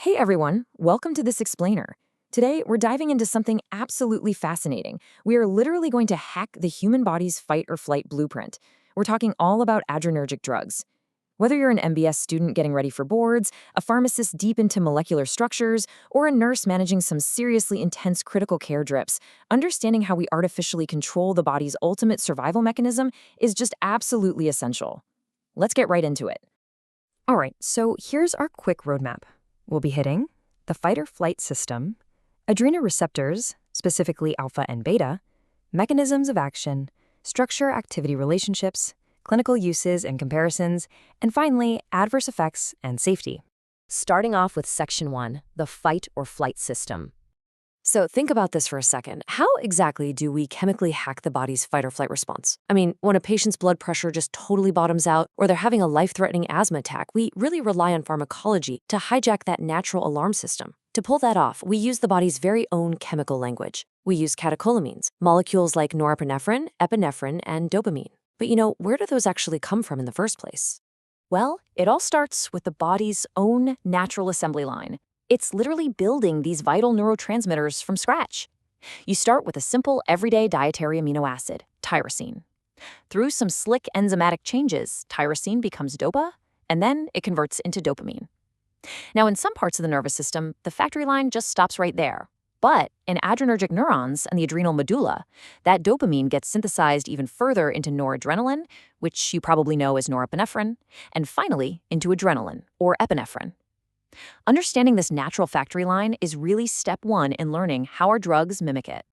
Hey everyone, welcome to this explainer. Today, we're diving into something absolutely fascinating. We are literally going to hack the human body's fight or flight blueprint. We're talking all about adrenergic drugs. Whether you're an MBS student getting ready for boards, a pharmacist deep into molecular structures, or a nurse managing some seriously intense critical care drips, understanding how we artificially control the body's ultimate survival mechanism is just absolutely essential. Let's get right into it. All right, so here's our quick roadmap. We'll be hitting the fight or flight system, adrenoreceptors, specifically alpha and beta, mechanisms of action, structure-activity relationships, clinical uses and comparisons, and finally, adverse effects and safety. Starting off with Section 1, the fight or flight system. So think about this for a second. How exactly do we chemically hack the body's fight or flight response? I mean, when a patient's blood pressure just totally bottoms out or they're having a life-threatening asthma attack, we really rely on pharmacology to hijack that natural alarm system. To pull that off, we use the body's very own chemical language. We use catecholamines, molecules like norepinephrine, epinephrine, and dopamine. But where do those actually come from in the first place? Well, it all starts with the body's own natural assembly line. It's literally building these vital neurotransmitters from scratch. You start with a simple, everyday dietary amino acid, tyrosine. Through some slick enzymatic changes, tyrosine becomes DOPA, and then it converts into dopamine. Now, in some parts of the nervous system, the factory line just stops right there. But in adrenergic neurons and the adrenal medulla, that dopamine gets synthesized even further into noradrenaline, which you probably know as norepinephrine, and finally into adrenaline, or epinephrine. Understanding this natural factory line is really step one in learning how our drugs mimic it.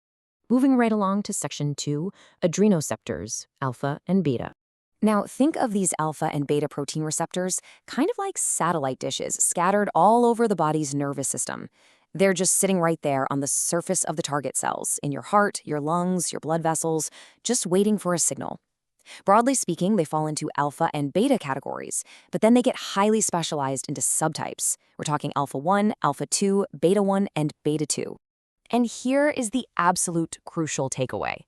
Moving right along to Section 2, adrenoceptors, alpha and beta. Now, think of these alpha and beta protein receptors kind of like satellite dishes scattered all over the body's nervous system. They're just sitting right there on the surface of the target cells, in your heart, your lungs, your blood vessels, just waiting for a signal. Broadly speaking, they fall into alpha and beta categories, but then they get highly specialized into subtypes. We're talking alpha 1, alpha 2, beta 1, and beta 2. And here is the absolute crucial takeaway.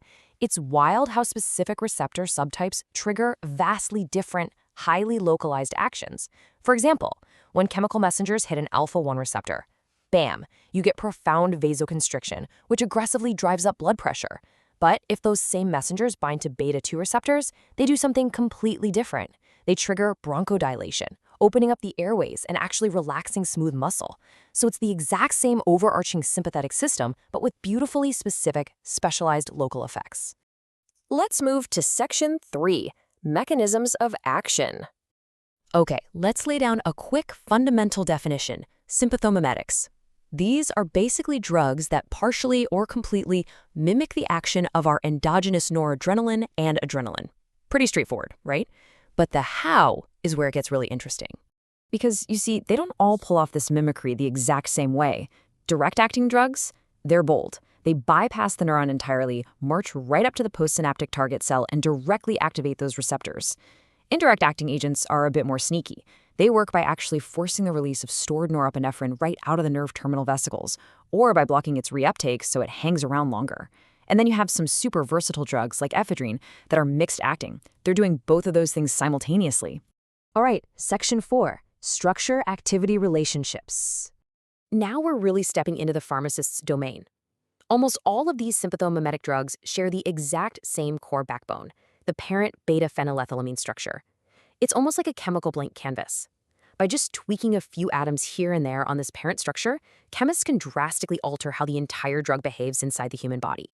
It's wild how specific receptor subtypes trigger vastly different, highly localized actions. For example, when chemical messengers hit an alpha 1 receptor, bam, you get profound vasoconstriction, which aggressively drives up blood pressure. But if those same messengers bind to beta 2 receptors, they do something completely different. They trigger bronchodilation, opening up the airways and actually relaxing smooth muscle. So it's the exact same overarching sympathetic system, but with beautifully specific, specialized local effects. Let's move to Section 3, mechanisms of action. Okay, let's lay down a quick fundamental definition, sympathomimetics. These are basically drugs that partially or completely mimic the action of our endogenous noradrenaline and adrenaline. Pretty straightforward, right? But the how is where it gets really interesting. Because, you see, they don't all pull off this mimicry the exact same way. Direct-acting drugs, they're bold. They bypass the neuron entirely, march right up to the postsynaptic target cell, and directly activate those receptors. Indirect-acting agents are a bit more sneaky. They work by actually forcing the release of stored norepinephrine right out of the nerve terminal vesicles, or by blocking its reuptake so it hangs around longer. And then you have some super versatile drugs like ephedrine that are mixed acting. They're doing both of those things simultaneously. All right, Section 4, structure-activity relationships. Now we're really stepping into the pharmacist's domain. Almost all of these sympathomimetic drugs share the exact same core backbone, the parent beta-phenylethylamine structure. It's almost like a chemical blank canvas. By just tweaking a few atoms here and there on this parent structure, chemists can drastically alter how the entire drug behaves inside the human body.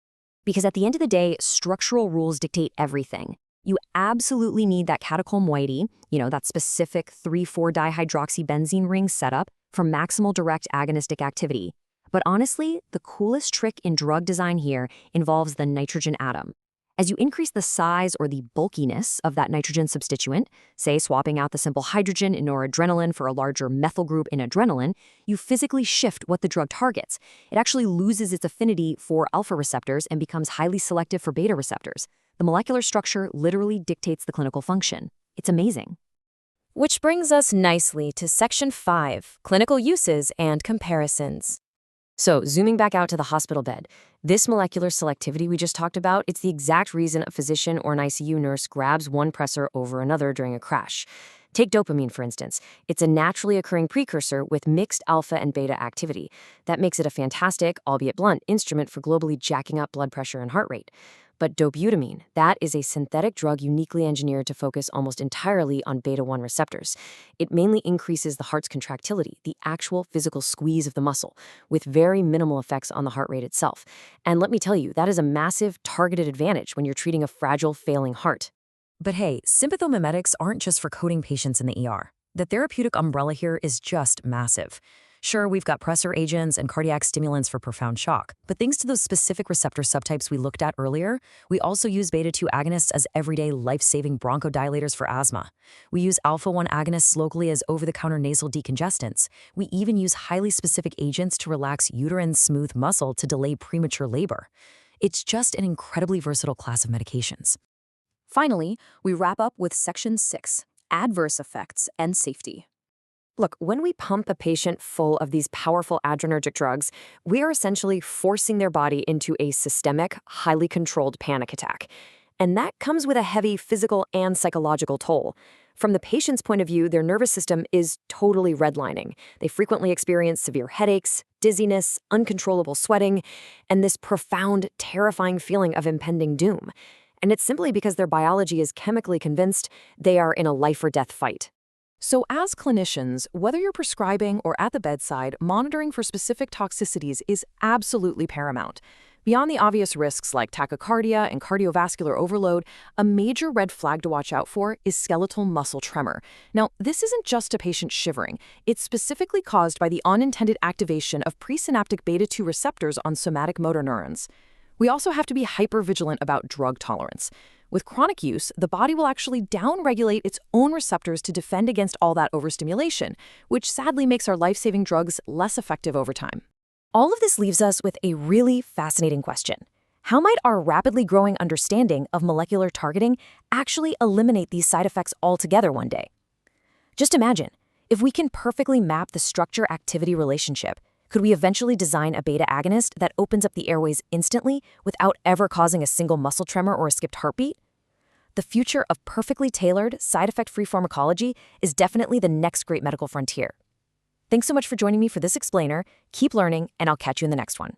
Because at the end of the day, structural rules dictate everything. You absolutely need that catechol moiety, that specific 3,4-dihydroxybenzene ring setup for maximal direct agonistic activity. But honestly, the coolest trick in drug design here involves the nitrogen atom. As you increase the size or the bulkiness of that nitrogen substituent, say swapping out the simple hydrogen in noradrenaline for a larger methyl group in adrenaline, you physically shift what the drug targets. It actually loses its affinity for alpha receptors and becomes highly selective for beta receptors. The molecular structure literally dictates the clinical function. It's amazing. Which brings us nicely to Section 5, clinical uses and comparisons. So, zooming back out to the hospital bed, this molecular selectivity we just talked about, it's the exact reason a physician or an ICU nurse grabs one pressor over another during a crash. Take dopamine, for instance. It's a naturally occurring precursor with mixed alpha and beta activity. That makes it a fantastic, albeit blunt, instrument for globally jacking up blood pressure and heart rate. But dobutamine, that is a synthetic drug uniquely engineered to focus almost entirely on beta-1 receptors. It mainly increases the heart's contractility, the actual physical squeeze of the muscle, with very minimal effects on the heart rate itself. And let me tell you, that is a massive targeted advantage when you're treating a fragile, failing heart. But hey, sympathomimetics aren't just for coding patients in the ER. The therapeutic umbrella here is just massive. Sure, we've got pressor agents and cardiac stimulants for profound shock, but thanks to those specific receptor subtypes we looked at earlier, we also use beta-2 agonists as everyday life-saving bronchodilators for asthma. We use alpha-1 agonists locally as over-the-counter nasal decongestants. We even use highly specific agents to relax uterine smooth muscle to delay premature labor. It's just an incredibly versatile class of medications. Finally, we wrap up with Section 6, Adverse Effects and Safety. Look, when we pump a patient full of these powerful adrenergic drugs, we are essentially forcing their body into a systemic, highly controlled panic attack. And that comes with a heavy physical and psychological toll. From the patient's point of view, their nervous system is totally redlining. They frequently experience severe headaches, dizziness, uncontrollable sweating, and this profound, terrifying feeling of impending doom. And it's simply because their biology is chemically convinced they are in a life-or-death fight. So as clinicians, whether you're prescribing or at the bedside, monitoring for specific toxicities is absolutely paramount. Beyond the obvious risks like tachycardia and cardiovascular overload, a major red flag to watch out for is skeletal muscle tremor. Now, this isn't just a patient shivering. It's specifically caused by the unintended activation of presynaptic beta-2 receptors on somatic motor neurons. We also have to be hypervigilant about drug tolerance. With chronic use, the body will actually downregulate its own receptors to defend against all that overstimulation, which sadly makes our life-saving drugs less effective over time. All of this leaves us with a really fascinating question. How might our rapidly growing understanding of molecular targeting actually eliminate these side effects altogether one day? Just imagine, if we can perfectly map the structure-activity relationship, could we eventually design a beta agonist that opens up the airways instantly without ever causing a single muscle tremor or a skipped heartbeat? The future of perfectly tailored, side-effect-free pharmacology is definitely the next great medical frontier. Thanks so much for joining me for this explainer. Keep learning, and I'll catch you in the next one.